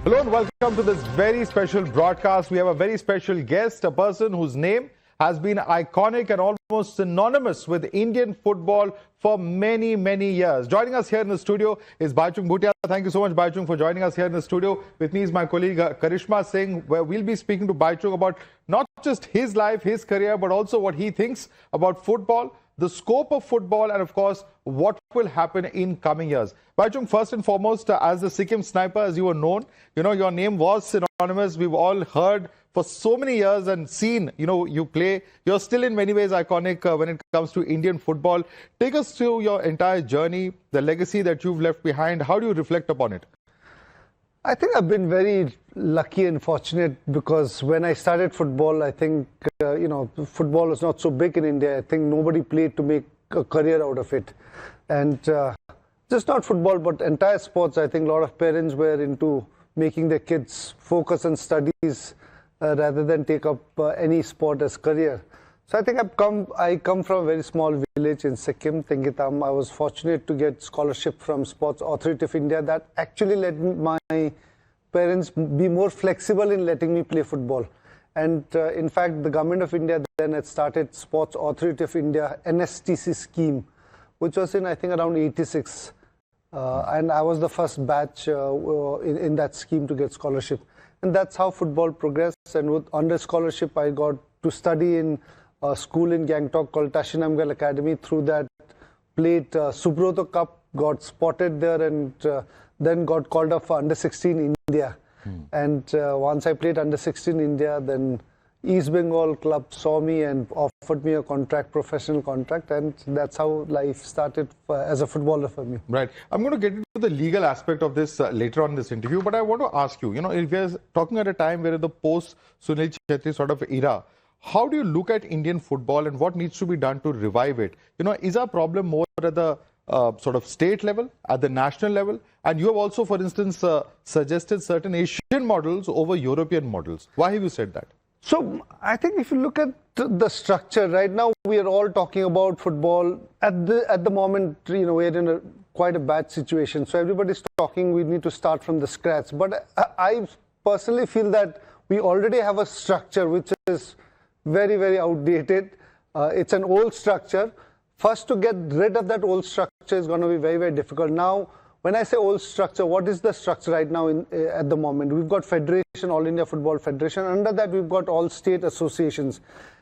Hello and welcome to this very special broadcast. We have a very special guest, a person whose name has been iconic and almost synonymous with Indian football for many, many years. Joining us here in the studio is Bhaichung Bhutia. Thank you so much, Bhaichung, for joining us here in the studio. With me is my colleague Karishma Singh, where we'll be speaking to Bhaichung about not just his life, his career, but also what he thinks about football, the scope of football, and of course, what will happen in coming years. Bhaichung, first and foremost, as the Sikkim sniper, as you were known, your name was synonymous. We've all heard for so many years and seen, you play. You're still in many ways iconic when it comes to Indian football. Take us through your entire journey, the legacy that you've left behind. How do you reflect upon it? I think I've been very lucky and fortunate because when I started football, I think, football was not so big in India. I think nobody played to make a career out of it. And just not football, but entire sports. I think a lot of parents were into making their kids focus on studies rather than take up any sport as career. So I think I come from a very small village in Sikkim, Tengitam. I was fortunate to get scholarship from Sports Authority of India that actually let my parents be more flexible in letting me play football. And in fact, the government of India then had started Sports Authority of India NSTC scheme, which was in, I think, around 86. And I was the first batch in that scheme to get scholarship. And that's how football progressed. And under scholarship, I got to study in a school in Gangtok called Tashinamgal Academy. Through that, played Subroto Cup, got spotted there, and then got called up for under-16 India. And once I played under-16 India, then East Bengal club saw me and offered me a professional contract, and that's how life started as a footballer for me. Right. I'm going to get into the legal aspect of this later on in this interview, but I want to ask you, if we're talking at a time where the post-Sunil Chhetri sort of era, how do you look at Indian football and what needs to be done to revive it? Is our problem more at the sort of state level, at the national level? And you have also, for instance, suggested certain Asian models over European models. Why have you said that? So I think if you look at the structure, right now we are all talking about football. At the moment, we're in quite a bad situation. So everybody's talking, we need to start from the scratch. But I personally feel that we already have a structure which is very, very outdated. It's an old structure. First, to get rid of that old structure is going to be very, very difficult. Now, when I say old structure, what is the structure right now at the moment? We've got Federation, All India Football Federation. Under that, we've got all state associations.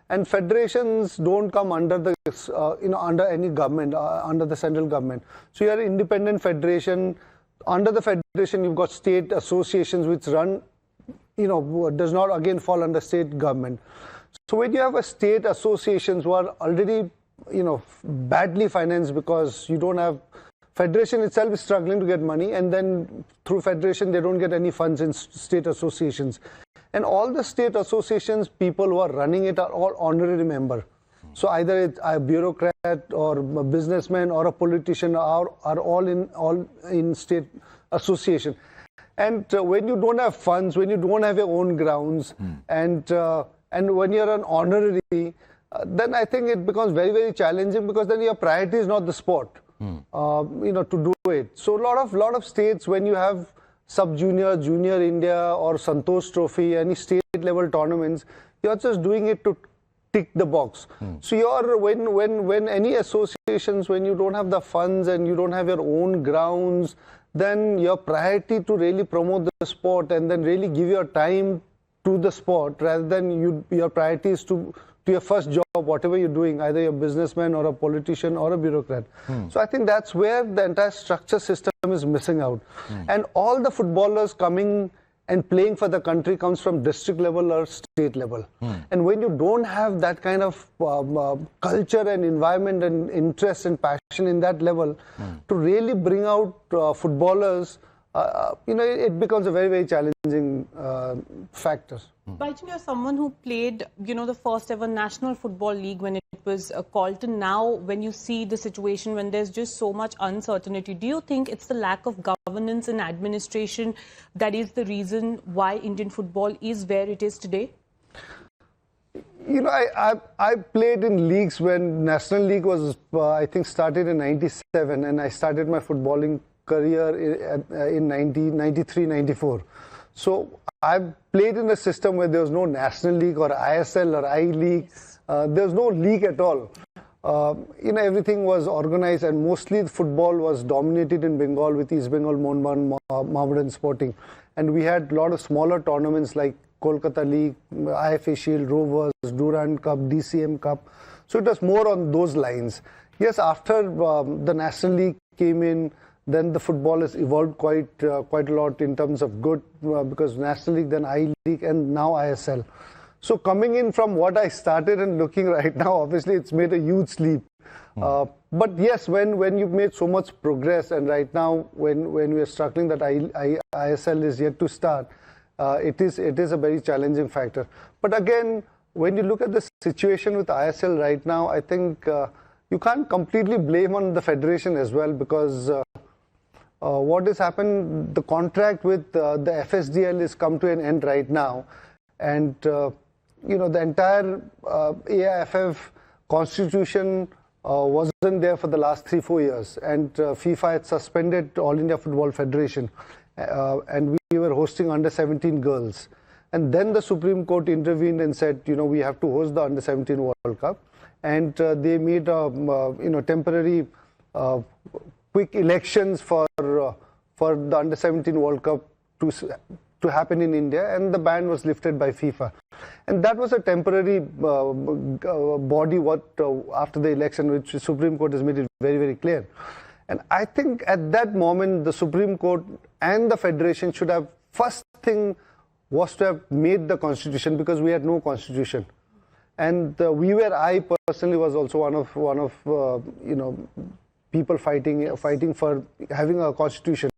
And federations don't come under the, under any government, under the central government. So you are an independent federation. Under the federation, you've got state associations which run, does not again fall under state government. So when you have a state associations who are already, badly financed because you don't have, federation itself is struggling to get money, and then through federation they don't get any funds in state associations. And all the state associations, people who are running it are all honorary member. So either it's a bureaucrat or a businessman or a politician are all in state association. And when you don't have funds, when you don't have your own grounds, and when you're an honorary, then I think it becomes very, very challenging because then your priority is not the sport, to do it. So a lot of states, when you have sub-junior, junior India or Santosh Trophy, any state level tournaments, you're just doing it to tick the box. So you're, when any associations, when you don't have the funds and you don't have your own grounds, then your priority to really promote the sport and then really give your time to the sport rather than your priority is to your first job, whatever you're doing, either you're a businessman or a politician or a bureaucrat. So I think that's where the entire structure system is missing out. And all the footballers coming and playing for the country comes from district level or state level. And when you don't have that kind of culture and environment and interest and passion in that level, to really bring out footballers, it becomes a very, very challenging factor. Bhaichung, you're someone who played, the first ever National Football League when it was called to now, when you see the situation, when there's just so much uncertainty, do you think it's the lack of governance and administration that is the reason why Indian football is where it is today? I played in leagues when National League was, I think, started in 97, and I started my footballing career in 93, 94. So I've played in a system where there was no National League or ISL or I-League. There was no league at all. Everything was organized, and mostly the football was dominated in Bengal with East Bengal, Mohammedan Sporting. And we had a lot of smaller tournaments like Kolkata League, IFA Shield, Rovers, Durand Cup, DCM Cup. So it was more on those lines. Yes, after the National League came in, then the football has evolved quite a lot in terms of good, because National League, then I-League, and now ISL. So coming in from what I started and looking right now, obviously it's made a huge leap. But yes, when you've made so much progress, and right now when we are struggling that ISL is yet to start, it is a very challenging factor. But again, when you look at the situation with ISL right now, I think you can't completely blame on the federation as well, because what has happened, the contract with the FSDL is come to an end right now, and the entire AIFF constitution wasn't there for the last 3-4 years, and FIFA had suspended All India Football Federation, and we were hosting under-17 girls. And then the Supreme Court intervened and said, we have to host the under-17 World Cup, and they made temporary quick elections for the under-17 World Cup to happen in India, and the ban was lifted by FIFA. And that was a temporary body after the election, which the Supreme Court has made it very, very clear. And I think at that moment, the Supreme Court and the Federation should have, first thing was to have made the constitution, because we had no constitution. And I personally was also one of people fighting for having a constitution.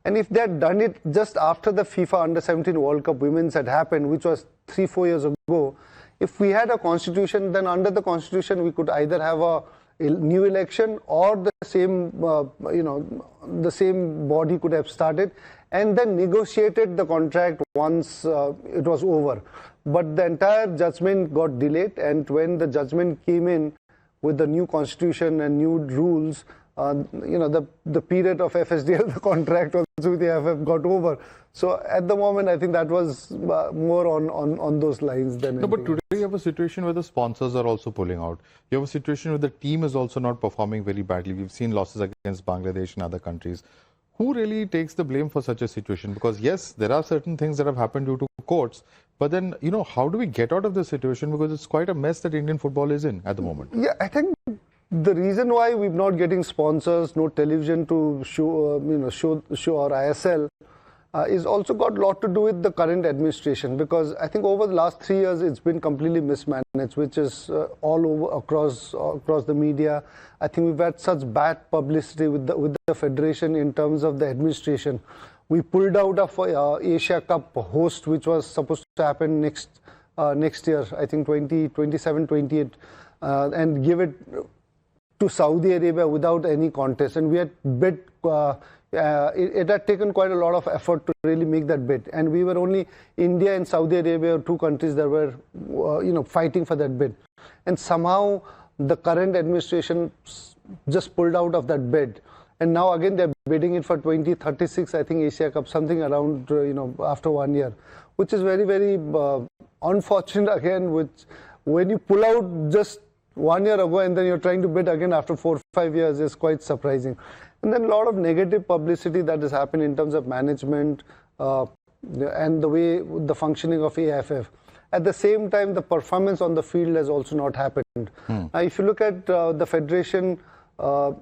And if they had done it just after the FIFA Under-17 World Cup Women's had happened, which was 3-4 years ago, if we had a constitution, then under the constitution we could either have a new election, or the same body could have started and then negotiated the contract once it was over. But the entire judgment got delayed, and when the judgment came in with the new constitution and new rules, the period of FSDL, the contract also with the AIFF got over. So at the moment, I think that was more on those lines than anything. But today you have a situation where the sponsors are also pulling out. You have a situation where the team is also not performing very badly. We've seen losses against Bangladesh and other countries. Who really takes the blame for such a situation? Because yes, there are certain things that have happened due to courts, but then, how do we get out of this situation? Because it's quite a mess that Indian football is in at the moment. Yeah, I think the reason why we're not getting sponsors, no television to show our ISL, is also got a lot to do with the current administration, because I think over the last 3 years it's been completely mismanaged, which is all over across the media. I think we've had such bad publicity with the federation in terms of the administration. We pulled out of Asia Cup host, which was supposed to happen next year, I think 2027, 28, and give it to Saudi Arabia without any contest. And we had bid. It had taken quite a lot of effort to really make that bid, and we were only India and Saudi Arabia, 2 countries that were fighting for that bid. And somehow the current administration just pulled out of that bid, and now again they're bidding it for 2036, I think, Asia Cup, something around after 1 year, which is very, very unfortunate again, which when you pull out just 1 year ago and then you're trying to bid again after 4 or 5 years is quite surprising. And then a lot of negative publicity that has happened in terms of management and the way the functioning of AIFF. At the same time, the performance on the field has also not happened. If you look at the federation,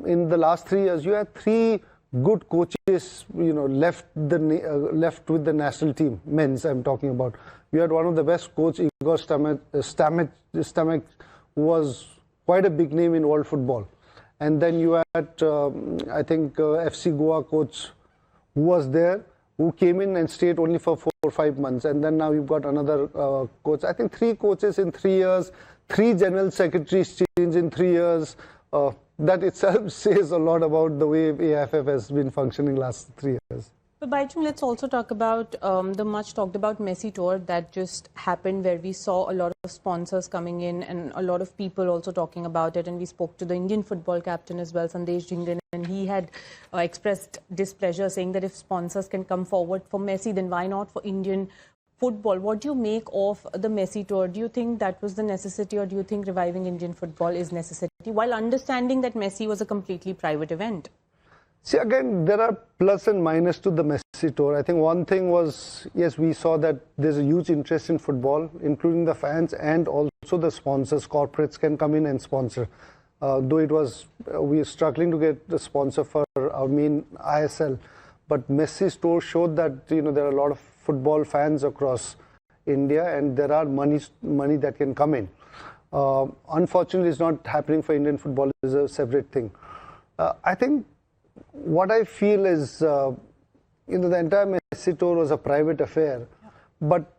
in the last 3 years, you had 3 good coaches, left with the national team, men's I'm talking about. You had one of the best coach, Igor Stamek, who was quite a big name in world football. And then you had, I think, FC Goa coach who was there, who came in and stayed only for 4 or 5 months. And then now you've got another coach. I think 3 coaches in 3 years, 3 general secretaries change in 3 years. That itself says a lot about the way AIFF has been functioning last 3 years. But Bhaichung, let's also talk about the much talked about Messi tour that just happened, where we saw a lot of sponsors coming in and a lot of people also talking about it. And we spoke to the Indian football captain as well, Sandesh Jhingan, and he had expressed displeasure, saying that if sponsors can come forward for Messi, then why not for Indian football? What do you make of the Messi tour? Do you think that was the necessity, or do you think reviving Indian football is necessity, while understanding that Messi was a completely private event? See, again, there are plus and minus to the Messi tour. I think one thing was, yes, we saw that there's a huge interest in football, including the fans and also the sponsors. Corporates can come in and sponsor. Though it was, we are struggling to get the sponsor for our main ISL. But Messi's tour showed that, there are a lot of football fans across India, and there are money that can come in. Unfortunately, it's not happening for Indian football. It's a separate thing. I think what I feel is, the entire Messi tour was a private affair. But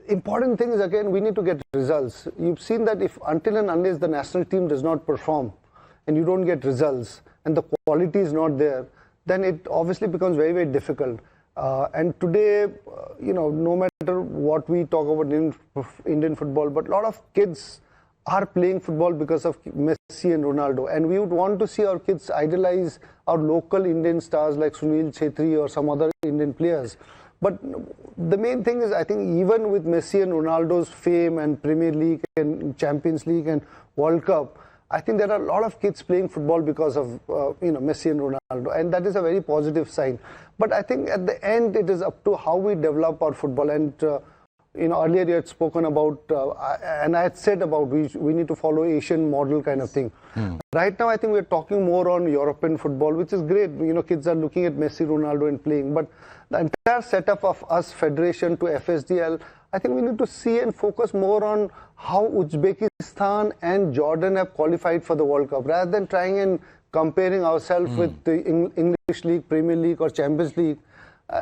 important thing is, again, we need to get results. You've seen that if until and unless the national team does not perform and you don't get results and the quality is not there, then it obviously becomes very, very difficult. And today, no matter what we talk about Indian football, but a lot of kids are playing football because of Messi and Ronaldo. And we would want to see our kids idolize our local Indian stars like Sunil Chhetri or some other Indian players. But the main thing is, I think even with Messi and Ronaldo's fame and Premier League and Champions League and World Cup, I think there are a lot of kids playing football because of Messi and Ronaldo, and that is a very positive sign. But I think at the end, it is up to how we develop our football. And earlier you had spoken about, and I had said about we need to follow Asian model kind of thing. Right now, I think we're talking more on European football, which is great. Kids are looking at Messi, Ronaldo and playing. But the entire setup of us, federation to FSDL, I think we need to see and focus more on how Uzbekistan and Jordan have qualified for the World Cup, rather than trying and comparing ourselves with the English League, Premier League or Champions League.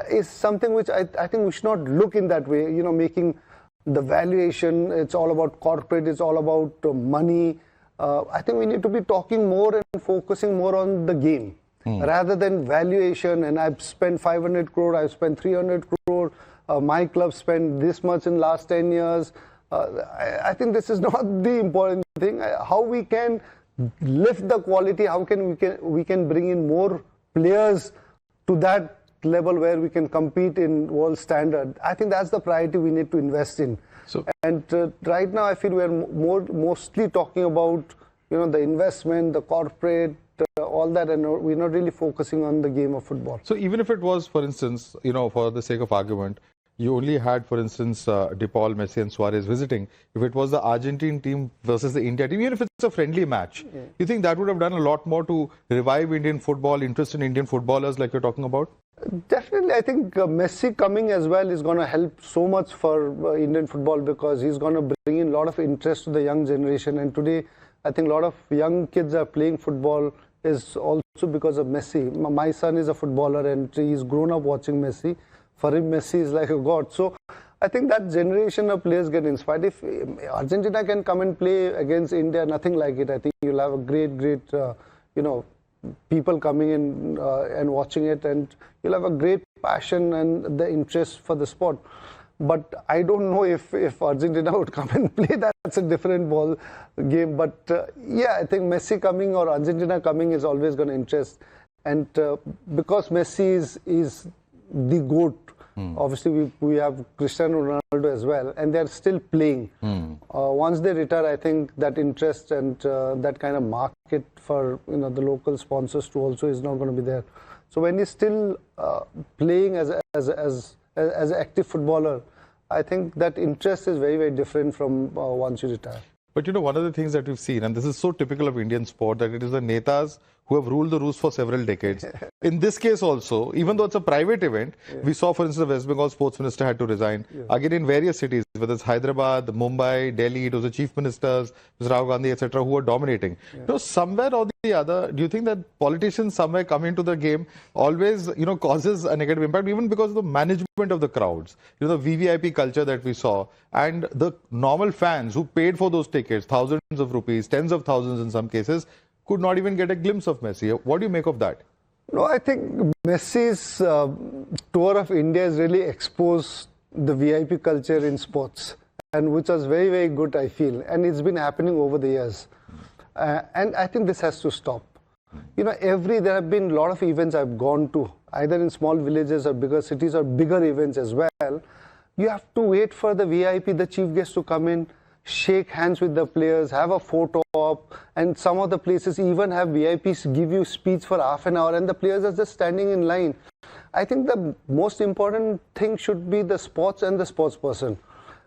Is something which I think we should not look in that way, making the valuation, it's all about corporate, it's all about money. I think we need to be talking more and focusing more on the game, rather than valuation. And I've spent 500 crore, I've spent 300 crore, my club spent this much in last 10 years. I think this is not the important thing. How we can lift the quality, how can we can bring in more players to that level where we can compete in world standard. I think that's the priority we need to invest in. And right now, I feel we're mostly talking about the investment, the corporate, all that, and we're not really focusing on the game of football. So even if it was, for instance, for the sake of argument, you only had, for instance, De Paul, Messi and Suarez visiting. If it was the Argentine team versus the India team, even if it's a friendly match, you think that would have done a lot more to revive Indian football, interest in Indian footballers like you're talking about? Definitely. I think Messi coming as well is going to help so much for Indian football, because he's going to bring in a lot of interest to the young generation. And today, I think a lot of young kids are playing football is also because of Messi. My son is a footballer and he's grown up watching Messi. For him, Messi is like a god. So I think that generation of players get inspired. If Argentina can come and play against India, nothing like it. I think you'll have a great, people coming in and watching it, and you'll have a great passion and the interest for the sport. But I don't know if Argentina would come and play. That's a different ball game. But yeah, I think Messi coming or Argentina coming is always going to interest. And because Messi is the GOAT, obviously we have Cristiano Ronaldo as well, and they're still playing. Once they retire, I think that interest and that kind of market for the local sponsors too also is not going to be there. So when he's still playing as an active footballer, I think that interest is very, very different from once you retire. But one of the things that we've seen, and this is so typical of Indian sport, that it is the netas who have ruled the roost for several decades. In this case also, even though it's a private event, we saw, for instance, the West Bengal sports minister had to resign. Again, in various cities, whether it's Hyderabad, Mumbai, Delhi, it was the chief ministers, Rahul Gandhi, etc., who were dominating. Somewhere or the other, do you think that politicians somewhere come into the game always, causes a negative impact, even because of the management of the crowds, the VVIP culture that we saw, and the normal fans who paid for those tickets, thousands of rupees, tens of thousands in some cases, could not even get a glimpse of Messi. What do you make of that? No, I think Messi's tour of India has really exposed the VIP culture in sports, and which was very, very good, I feel. And it's been happening over the years. And I think this has to stop. You know, there have been a lot of events I've gone to, either in small villages or bigger cities or bigger events as well. You have to wait for the VIP, the chief guest, to come in, shake hands with the players, have a photo op, and some of the places even have VIPs give you speech for half an hour, and the players are just standing in line. I think the most important thing should be the sports and the sports person.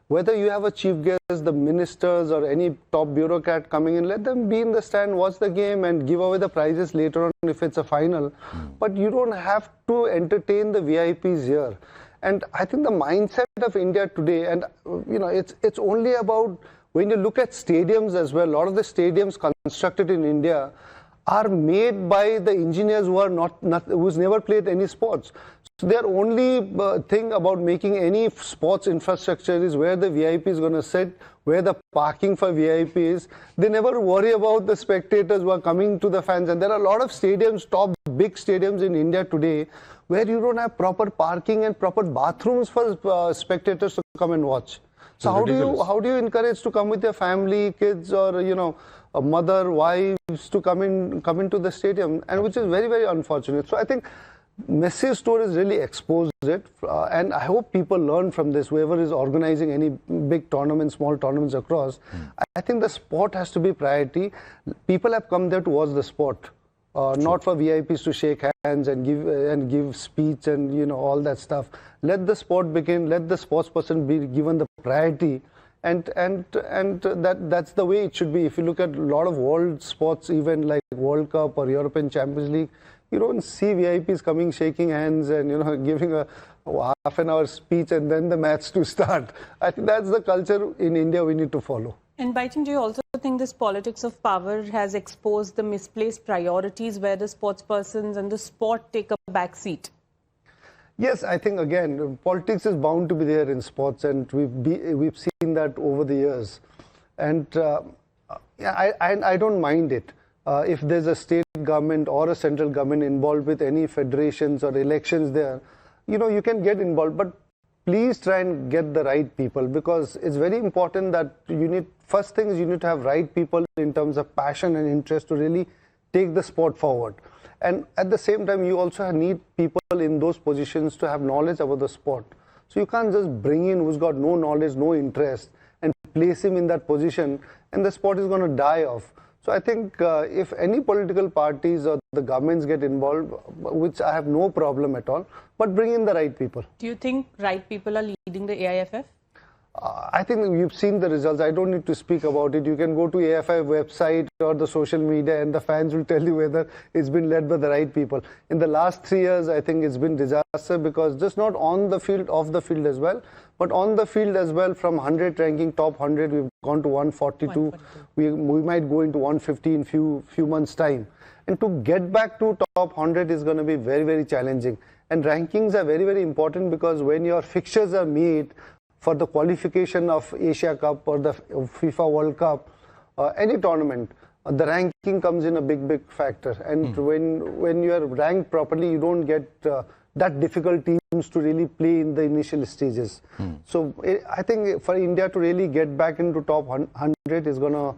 Whether you have a chief guest, the ministers, or any top bureaucrat coming in, let them be in the stand, watch the game, and give away the prizes later on if it's a final. But you don't have to entertain the VIPs here. And I think the mindset of India today, and you know, it's only about, when you look at stadiums as well, a lot of the stadiums constructed in India are made by the engineers who are who's never played any sports. So their only thing about making any sports infrastructure is where the VIP is going to sit, where the parking for VIP is. They never worry about the spectators who are coming to the fans. And there are a lot of stadiums, top big stadiums in India today, where you don't have proper parking and proper bathrooms for spectators to come and watch. So how do you encourage to come with your family, kids, or you know, a mother, wives to come into the stadium, and which is very, very unfortunate. So I think Messi's tour has really exposed it, and I hope people learn from this. Whoever is organizing any big tournaments, small tournaments across, I think the sport has to be priority. People have come there to watch the sport. Not for VIPs to shake hands and give speech and you know all that stuff. Let the sport begin. Let the sports person be given the priority, and that's the way it should be. If you look at a lot of world sports, even like World Cup or European Champions League, you don't see VIPs coming, shaking hands, and you know giving a half an hour speech and then the match to start. I think that's the culture in India we need to follow. And Bhaichung, do you also think this politics of power has exposed the misplaced priorities where the sports persons and the sport take a back seat? Yes, I think again, politics is bound to be there in sports, and we've seen that over the years. And yeah, I don't mind it. If there's a state government or a central government involved with any federations or elections there, you know, you can get involved, but please try and get the right people, because it's very important that first thing is you need to have right people in terms of passion and interest to really take the sport forward. And at the same time, you also need people in those positions to have knowledge about the sport. So you can't just bring in who's got no knowledge, no interest, and place him in that position, and the sport is going to die off. So I think if any political parties or the governments get involved, which I have no problem at all, but bring in the right people. Do you think right people are leading the AIFF? I think you've seen the results. I don't need to speak about it. You can go to AIFF website or the social media, and the fans will tell you whether it's been led by the right people. In the last 3 years, I think it's been disaster, because just not on the field, off the field as well, but on the field as well. From 100 ranking, top 100, we've gone to 142. We might go into 150 in few months' time. And to get back to top 100 is going to be very, very challenging. And rankings are very, very important, because when your fixtures are made for the qualification of Asia Cup or the FIFA World Cup, any tournament, the ranking comes in a big factor. And when you are ranked properly, you don't get that difficult teams to really play in the initial stages. So I think for India to really get back into top 100 is going to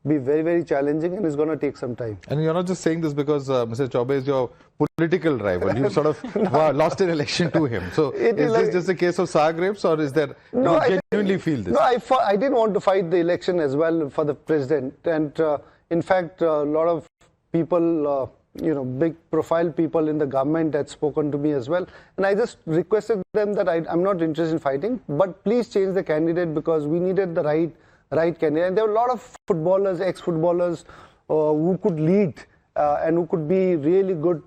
be very, very challenging, and it's going to take some time. And you're not just saying this because Mr. Chaubey is your political rival. You sort of lost an election to him. So is this just a case of sour grapes, or is there, you genuinely feel this? No, I didn't want to fight the election as well for the president. And in fact, a lot of people, big profile people in the government had spoken to me as well. And I just requested them that I'm not interested in fighting, but please change the candidate, because we needed the right candidate. And there were a lot of footballers, ex-footballers who could lead and who could be really good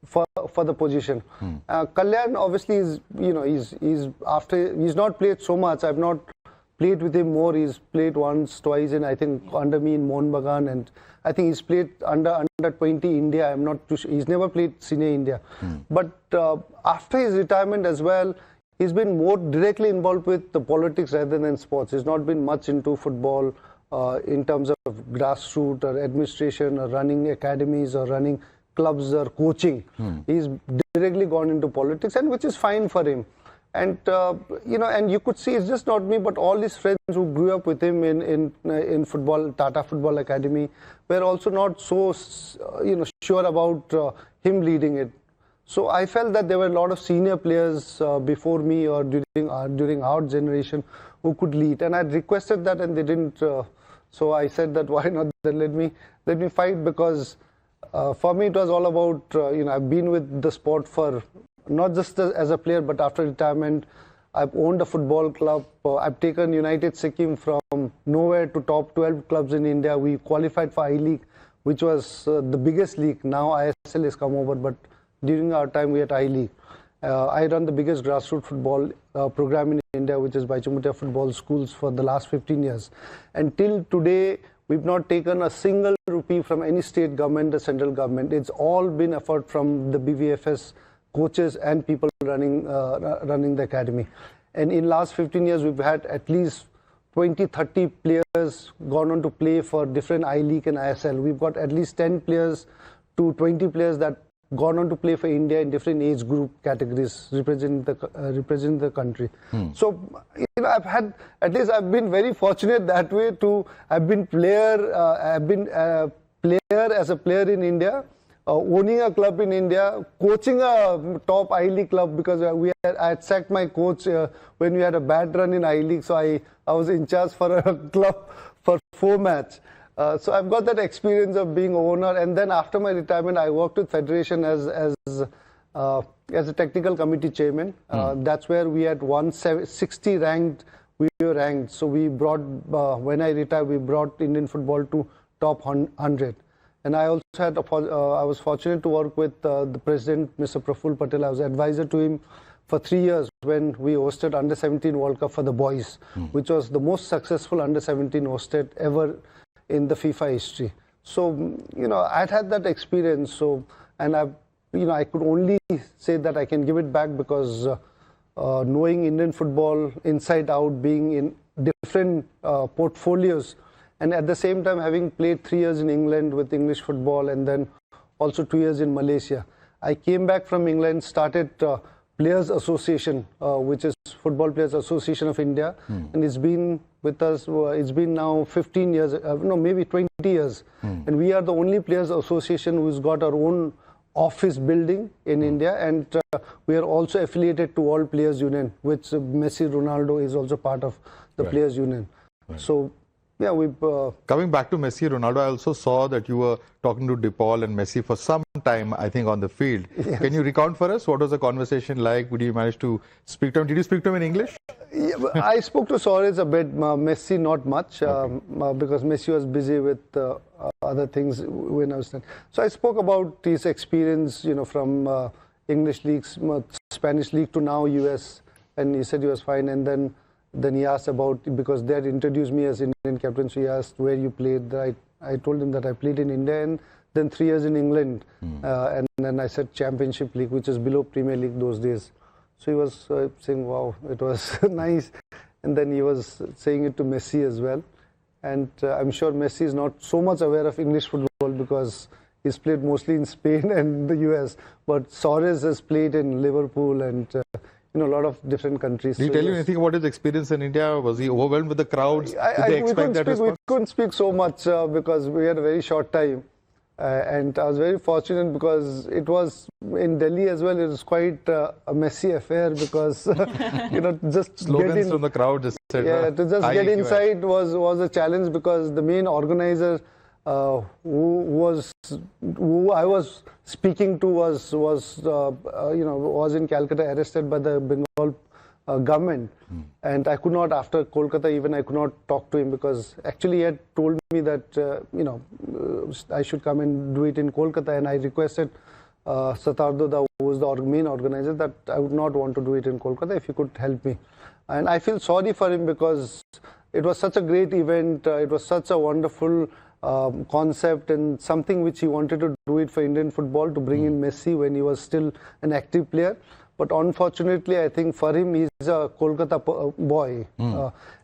for the position. Kalyan obviously is, he's not played so much. I've not played with him more. He's played once, twice, and I think under me in Mohun Bagan, and I think he's played under 20 India. I'm not too sure. He's never played senior India. But after his retirement as well, he's been more directly involved with the politics rather than sports. He's not been much into football in terms of grassroots or administration or running academies or running clubs or coaching. He's directly gone into politics, and which is fine for him. And and you could see it's just not me, but all his friends who grew up with him in football, Tata Football Academy, were also not so sure about him leading it. So I felt that there were a lot of senior players before me or during our generation who could lead, and I requested that, and they didn't. So I said that why not? Then let me fight, because for me it was all about I've been with the sport for not just as a player, but after retirement. I've owned a football club. I've taken United Sikkim from nowhere to top 12 clubs in India. We qualified for I-League, which was the biggest league. Now ISL has come over, but during our time we had I-League. I run the biggest grassroots football program in India, which is Bhaichung Bhutia football schools, for the last 15 years. And till today, we've not taken a single rupee from any state government or central government. It's all been effort from the BVFS coaches and people running the academy. And in last 15 years, we've had at least 20-30 players gone on to play for different I-League and ISL. We've got at least 10 players to 20 players that gone on to play for India in different age group categories, represent the country. So I've been very fortunate that way to. I've been player as a player in India, owning a club in India, coaching a top I-League club, because I had sacked my coach when we had a bad run in I-League, so I was in charge for a club for 4 matches. So I've got that experience of being owner, and then after my retirement, I worked with Federation as a technical committee chairman. That's where we had 160 ranked. We were ranked. So we brought, when I retired, we brought Indian football to top 100. And I also had, I was fortunate to work with the president, Mr. Praful Patel. I was advisor to him for 3 years when we hosted Under-17 World Cup for the boys, which was the most successful Under-17 hosted ever in the FIFA history. So, I'd had that experience. So, and I could only say that I can give it back, because knowing Indian football inside out, being in different portfolios, and at the same time having played 3 years in England with English football, and then also 2 years in Malaysia. I came back from England, started Players Association, which is Football Players Association of India, and it's been with us, it's been now 15 years, no, maybe 20 years. And we are the only Players Association who's got our own office building in India, and we are also affiliated to All Players Union, which Messi, Ronaldo is also part of the Players Union. So, yeah, we've... Coming back to Messi, Ronaldo, I also saw that you were talking to De Paul and Messi for some time, I think, on the field. Yes. Can you recount for us what was the conversation like? Did you manage to speak to him? Did you speak to him in English? Yeah, I spoke to Suarez a bit, Messi not much, because Messi was busy with other things when I was done. So I spoke about his experience, from English leagues, Spanish league to now US, and he said he was fine. And then he asked about, because they had introduced me as Indian captain, so he asked where you played. I told him that I played in India and then 3 years in England. And then I said Championship League, which is below Premier League those days. So he was saying, wow, it was nice. And then he was saying it to Messi as well. And I'm sure Messi is not so much aware of English football, because he's played mostly in Spain and the US. But Suarez has played in Liverpool and a lot of different countries. Did he tell you anything about his experience in India? Was he overwhelmed with the crowds? Did they expect that response? We couldn't speak so much because we had a very short time. And I was very fortunate, because it was in Delhi as well. It was quite a messy affair, because just slogans from the crowd, etc. Yeah, to just get inside was a challenge, because the main organizer who I was speaking to was in Calcutta, arrested by the Bengal government, and I could not, after Kolkata even, I could not talk to him, because actually he had told me that I should come and do it in Kolkata, and I requested Satardo, who was the main organizer, that I would not want to do it in Kolkata, if he could help me. And I feel sorry for him, because it was such a great event, it was such a wonderful concept, and something which he wanted to do it for Indian football, to bring in Messi when he was still an active player. But unfortunately, I think for him, he's a Kolkata boy.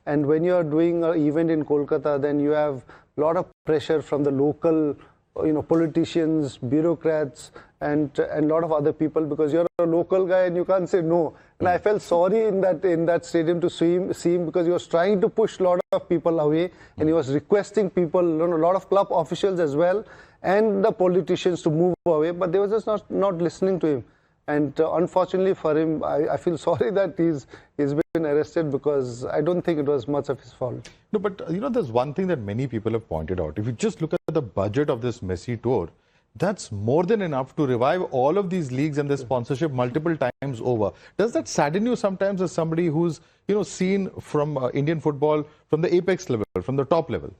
And when you are doing an event in Kolkata, then you have a lot of pressure from the local politicians, bureaucrats, and a lot of other people, because you're a local guy and you can't say no. And I felt sorry in that stadium to see him because he was trying to push a lot of people away, and he was requesting people, a lot of club officials as well, and the politicians to move away, but they were just not listening to him. And unfortunately for him, I feel sorry that he's been arrested, because I don't think it was much of his fault. No, but there's one thing that many people have pointed out. If you just look at the budget of this Messi tour, that's more than enough to revive all of these leagues and their sponsorship multiple times over. Does that sadden you sometimes as somebody who's seen from Indian football from the apex level, from the top level?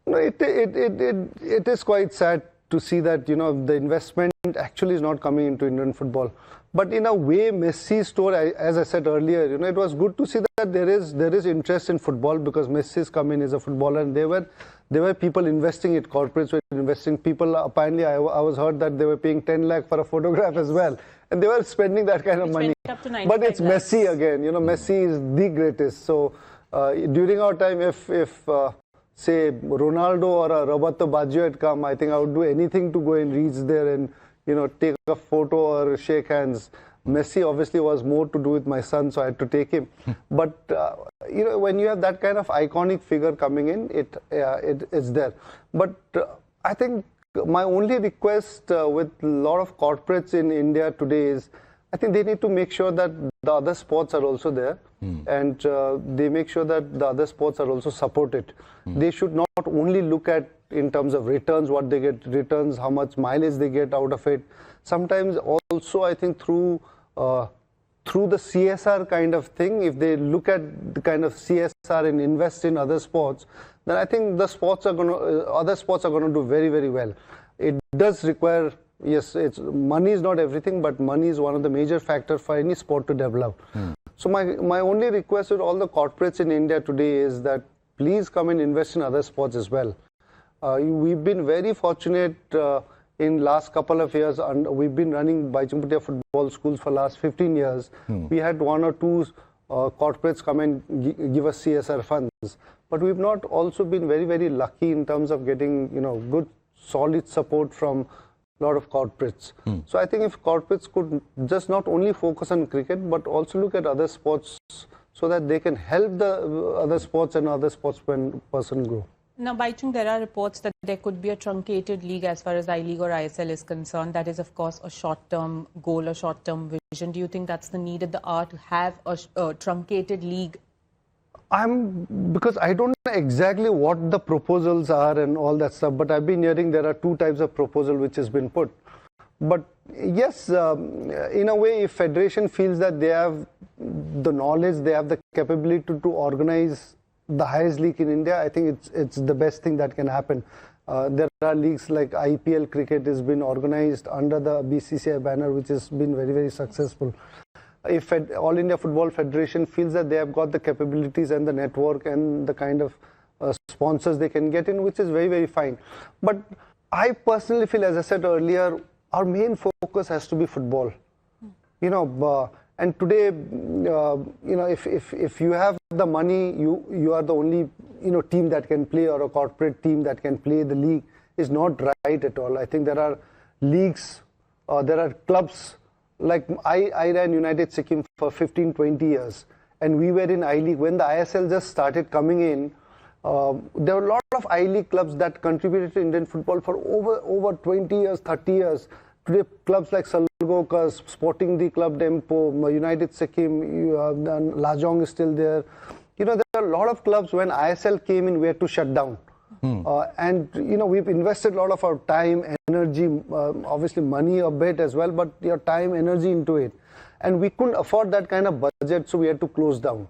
No, it is quite sad to see that the investment actually is not coming into Indian football. But in a way, Messi's tour, as I said earlier, it was good to see that there is interest in football, because Messi's come in as a footballer, and there were people investing it. Corporates were investing. People, apparently, I was heard that they were paying 10 lakh for a photograph as well, and they were spending that kind of money. But it's lakhs. Messi again. Messi is the greatest. So during our time, if say Ronaldo or a Roberto Baggio had come, I think I would do anything to go and reach there and take a photo or shake hands. Messi obviously was more to do with my son, so I had to take him. But when you have that kind of iconic figure coming in, it's there. But I think my only request with a lot of corporates in India today is, I think they need to make sure that the other sports are also there, and they make sure that the other sports are also supported. They should not only look at in terms of returns, what they get returns, how much mileage they get out of it. Sometimes also, I think through the CSR kind of thing, if they look at the kind of CSR and invest in other sports, then I think the sports are other sports are going to do very, very well. It does require, yes, money is not everything, but money is one of the major factors for any sport to develop. So my only request to all the corporates in India today is that please come and invest in other sports as well. We've been very fortunate in last couple of years, and we've been running Bhaichung Bhutia football schools for last 15 years. We had one or two corporates come and give us CSR funds, but we've not also been very, very lucky in terms of getting good solid support from a lot of corporates. So I think if corporates could just not only focus on cricket, but also look at other sports, so that they can help the other sports and other sportsmen person grow. Now, Bhaichung, there are reports that there could be a truncated league as far as I-League or ISL is concerned. That is, of course, a short-term goal, a short-term vision. Do you think that's the need at the hour, to have a truncated league? Because I don't know exactly what the proposals are and all that stuff, but I've been hearing there are two types of proposal which has been put. But yes, in a way, if Federation feels that they have the knowledge, they have the capability to organize the highest league in India, I think it's the best thing that can happen. There are leagues like IPL cricket has been organized under the BCCI banner, which has been very, very successful. If All India Football Federation feels that they have got the capabilities and the network and the kind of sponsors they can get in, which is very, very fine. But I personally feel, as I said earlier, our main focus has to be football. And today, if you have the money, you are the only team that can play, or a corporate team that can play the league, is not right at all. I think there are leagues, there are clubs, like I ran United Sikkim for 15-20 years, and we were in I-League. When the ISL just started coming in, there were a lot of I-League clubs that contributed to Indian football for over 20 years, 30 years. Today, clubs like Salgokas, Sporting the Club Dempo, United Sikkim, Lajong is still there. There are a lot of clubs. When ISL came in, we had to shut down. And we've invested a lot of our time, energy, obviously money a bit as well, but your time, energy into it. And we couldn't afford that kind of budget, so we had to close down.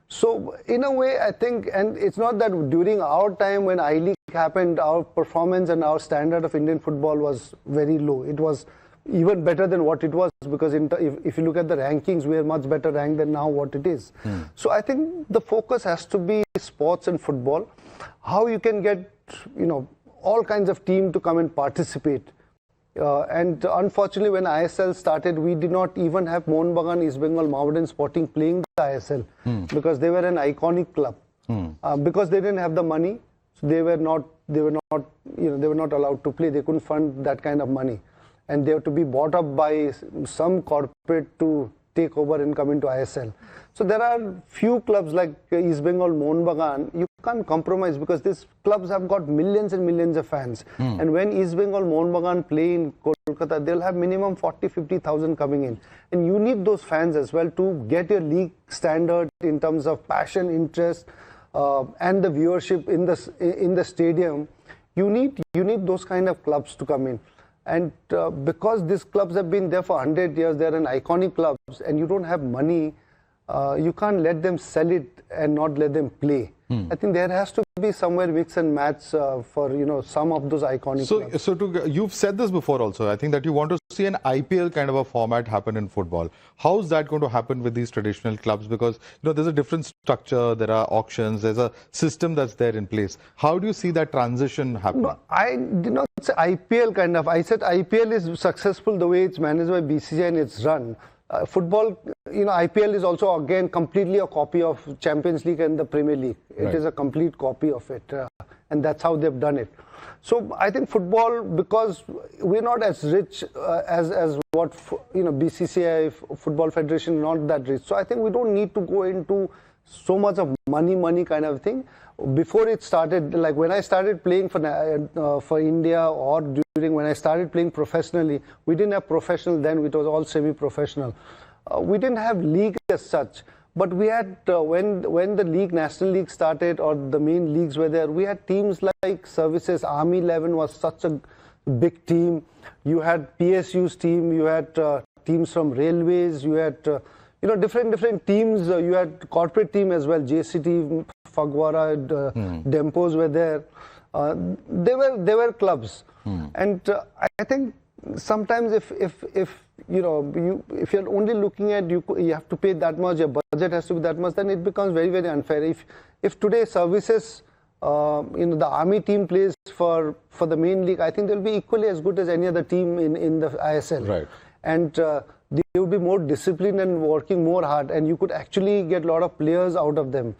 So in a way, I think, and it's not that during our time when I-League happened, our performance and our standard of Indian football was very low. It was even better than what it was, because if you look at the rankings, we are much better ranked than now what it is. So I think the focus has to be sports and football. How you can get, all kinds of teams to come and participate. And unfortunately, when ISL started, we did not even have Mohun Bagan, East Bengal, Mohammedan Sporting playing the ISL, because they were an iconic club. Because they didn't have the money, So they were not allowed to play. They couldn't fund that kind of money, and they have to be bought up by some corporate to take over and come into ISL. So there are few clubs like East Bengal, Mohun Bagan. You can't compromise because these clubs have got millions and millions of fans. And when East Bengal, Mohun Bagan play in Kolkata, they'll have minimum 40-50,000 coming in. And you need those fans as well to get your league standard in terms of passion, interest, and the viewership in the stadium. You need those kind of clubs to come in. And because these clubs have been there for 100 years, they're an iconic clubs, and you don't have money, you can't let them sell it and not let them play. I think there has to be somewhere mix and match for some of those iconic clubs. So you've said this before also. I think that you want to see an IPL kind of a format happen in football. How is that going to happen with these traditional clubs? Because there's a different structure, there are auctions, there's a system that's there in place. How do you see that transition happening? No, I did not say IPL kind of. I said IPL is successful the way it's managed by BCCI and it's run. Football, IPL is also again completely a copy of Champions League and the Premier League. It is a complete copy of it, and that's how they've done it. So I think football, because we're not as rich as what BCCI, Football Federation, not that rich. So I think we don't need to go into so much of money kind of thing. Before it started, like when I started playing for India, or when I started playing professionally, we didn't have professional then, it was all semi-professional. We didn't have league as such, but we had, when the league, National League started, or the main leagues were there, we had teams like Services, Army 11 was such a big team. You had PSU's team, you had teams from Railways, you had different teams. You had corporate team as well. JCT, Phagwara, Dempos were there. They were clubs, and I think sometimes if you're only looking at you have to pay that much, your budget has to be that much, then it becomes very, very unfair. If today Services, the Army team plays for the main league, I think they'll be equally as good as any other team in the ISL. Right. And they would be more disciplined and working more hard, and you could actually get a lot of players out of them.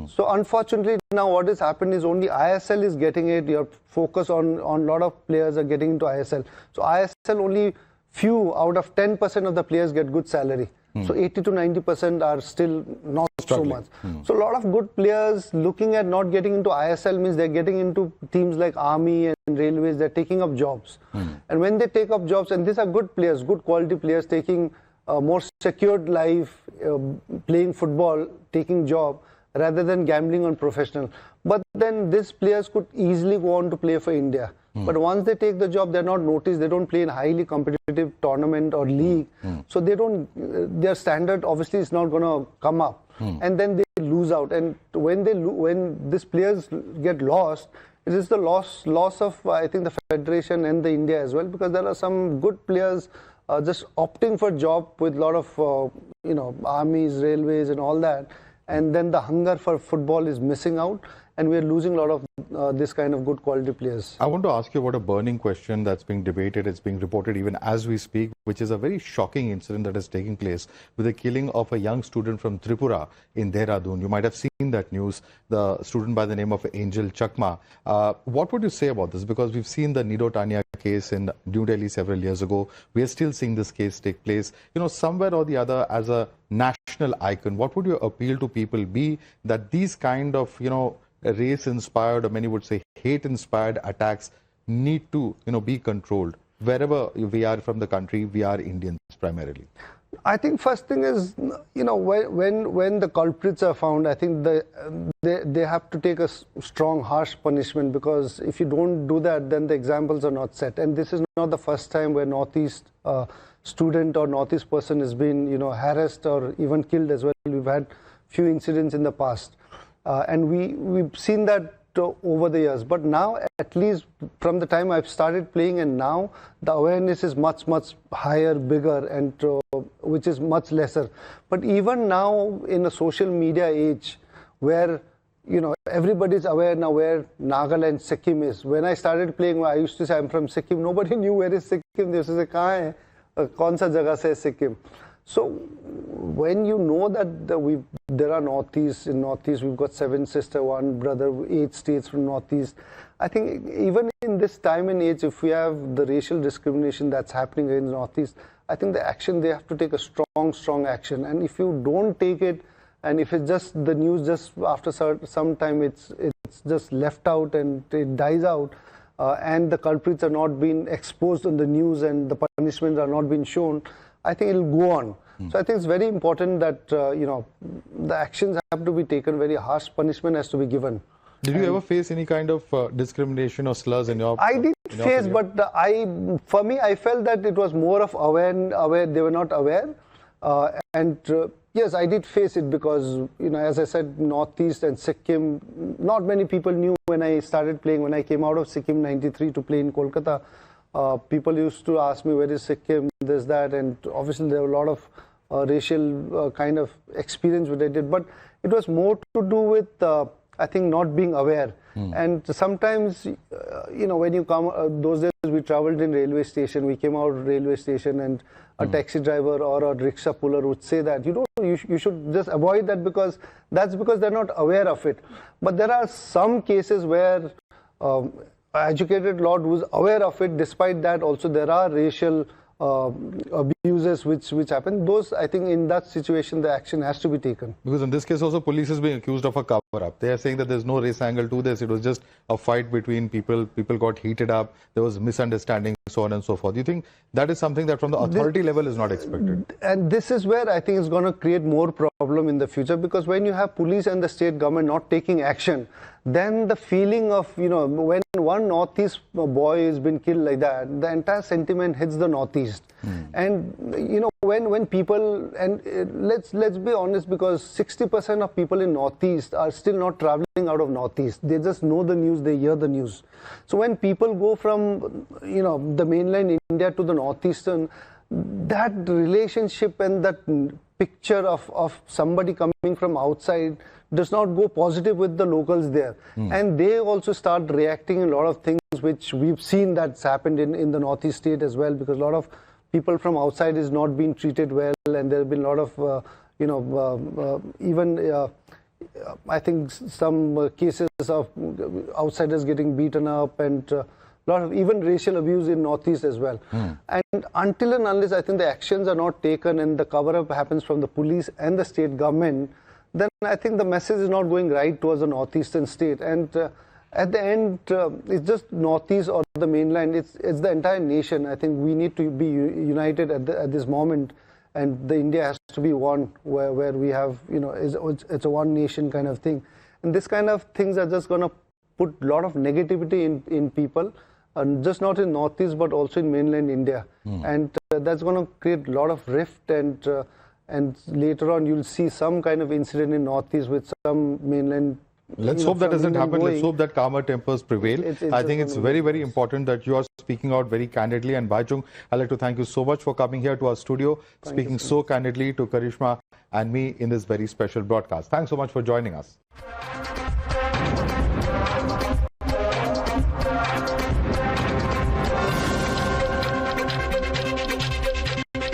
So unfortunately now what has happened is only ISL is getting it. Your focus on a lot of players are getting into ISL. So ISL, only few out of 10% of the players get good salary. So 80 to 90% are still not struggling. So much. So a lot of good players looking at not getting into ISL means they're getting into teams like Army and Railways. They're taking up jobs. And when they take up jobs, and these are good players, good quality players, taking a more secured life, playing football, taking job, rather than gambling on professional. But then these players could easily go on to play for India. But once they take the job, they're not noticed. They don't play in highly competitive tournament or league. So they don't, their standard obviously is not going to come up. And then they lose out. And when these players get lost, it is the loss of, I think, the Federation and the India as well, because there are some good players just opting for job with a lot of, armies, railways and all that. And then the hunger for football is missing out, and we're losing a lot of this kind of good quality players. I want to ask you about a burning question that's being debated. It's being reported even as we speak, which is a very shocking incident that is taking place with the killing of a young student from Tripura in Dehradun. You might have seen that news, the student by the name of Angel Chakma. What would you say about this? Because we've seen the Nido Tania case in New Delhi several years ago. We are still seeing this case take place. Somewhere or the other, as a national icon, what would your appeal to people be that these kind of, race-inspired, or many would say hate-inspired attacks need to, be controlled? Wherever we are from the country, we are Indians primarily. I think first thing is, when the culprits are found, I think they have to take a strong, harsh punishment, because if you don't do that, then the examples are not set. And this is not the first time where Northeast student or Northeast person has been, harassed or even killed as well. We've had few incidents in the past. And we've seen that over the years. But now, at least from the time I've started playing and now, the awareness is much, much higher, bigger, and which is much lesser. But even now, in a social media age, where everybody's aware now where Nagaland, Sikkim is. When I started playing, I used to say I'm from Sikkim. Nobody knew where is Sikkim. They used to say, "Kahan hai? Kaun sa jagah se Sikkim?" So when you know that there are Northeast, in Northeast we've got 7 sisters, 1 brother, 8 states from Northeast. I think even in this time and age, if we have the racial discrimination that's happening in Northeast, I think the action, they have to take a strong action. And if you don't take it, and if it's just the news, just after some time it's just left out and it dies out, and the culprits are not being exposed on the news and the punishments are not being shown, I think it'll go on. So I think it's very important that the actions have to be taken, very harsh punishment has to be given. Did you ever face any kind of discrimination or slurs in your? I did face, but for me, I felt that it was more of aware. They were not aware, yes, I did face it because as I said, Northeast and Sikkim, not many people knew when I started playing. When I came out of Sikkim '93 to play in Kolkata, people used to ask me, where is Sikkim, this, that, and obviously there were a lot of racial kind of experience what I did, but it was more to do with I think not being aware. And sometimes when you come, those days we traveled in railway station, we came out of railway station, and a taxi driver or a rickshaw puller would say that you should just avoid that because they're not aware of it. But there are some cases where educated lot who's aware of it. Despite that, also there are racial abuses which happen. Those, I think, in that situation, the action has to be taken. Because in this case, also police is being accused of a cover-up. They are saying that there's no race angle to this. It was just a fight between people. People got heated up. There was misunderstanding, so on and so forth. Do you think that is something that from the authority level is not expected? And this is where I think it's going to create more problem in the future, because when you have police and the state government not taking action, then the feeling of, when one Northeast boy has been killed like that, the entire sentiment hits the Northeast. And, when people, and let's be honest, because 60% of people in Northeast are still not traveling out of Northeast. They just know the news, they hear the news. So when people go from, the mainland India to the Northeastern, that relationship and that picture of somebody coming from outside does not go positive with the locals there. And they also start reacting in a lot of things which we've seen that's happened in the Northeast state as well, because a lot of people from outside is not being treated well, and there have been a lot of, even I think some cases of outsiders getting beaten up, and a lot of even racial abuse in Northeast as well. And until and unless I think the actions are not taken and the cover-up happens from the police and the state government, then I think the message is not going right towards the Northeastern state. And at the end, it's just Northeast or the mainland, it's the entire nation. I think we need to be united at this moment, and the India has to be one, where we have, it's a one nation kind of thing. And this kind of things are just going to put a lot of negativity in people, and just not in Northeast, but also in mainland India. And that's going to create a lot of rift, and later on you'll see some kind of incident in Northeast with some mainland. Let's hope that doesn't happen. Let's hope that calmer tempers prevail. I think it's very, very important that you are speaking out very candidly. And Bhaichung, I'd like to thank you so much for coming here to our studio, speaking so candidly to Karishma and me in this very special broadcast. Thanks so much for joining us.